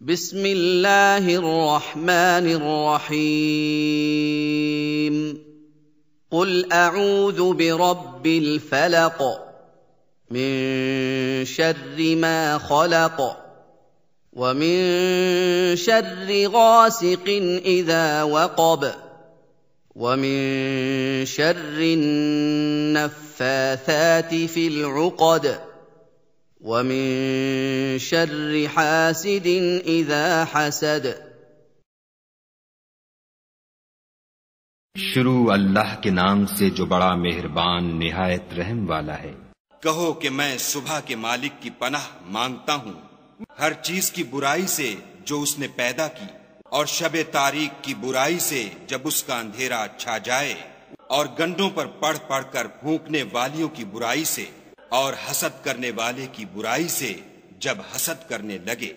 बिस्मिल्लाहिर रहमानिर रहीम। कुल अऊज़ु बिरब्बिल फलक मिन शर्रि मा खलक व मिन शर्रि गासिकिन इज़ा वक़ब व मिन शर्रि नफ़्फ़ाथाति फ़िल उक़द व मिन शर्रि हासिदिन इज़ा हसद। शुरू अल्लाह के नाम से जो बड़ा मेहरबान निहायत रहम वाला है। कहो कि मैं सुबह के मालिक की पनाह मांगता हूँ हर चीज की बुराई से जो उसने पैदा की, और शबे तारीख की बुराई से जब उसका अंधेरा छा जाए, और गंडों पर पढ़ पढ़ कर फूंकने वालियों की बुराई से, और हसद करने वाले की बुराई से जब हसद करने लगे।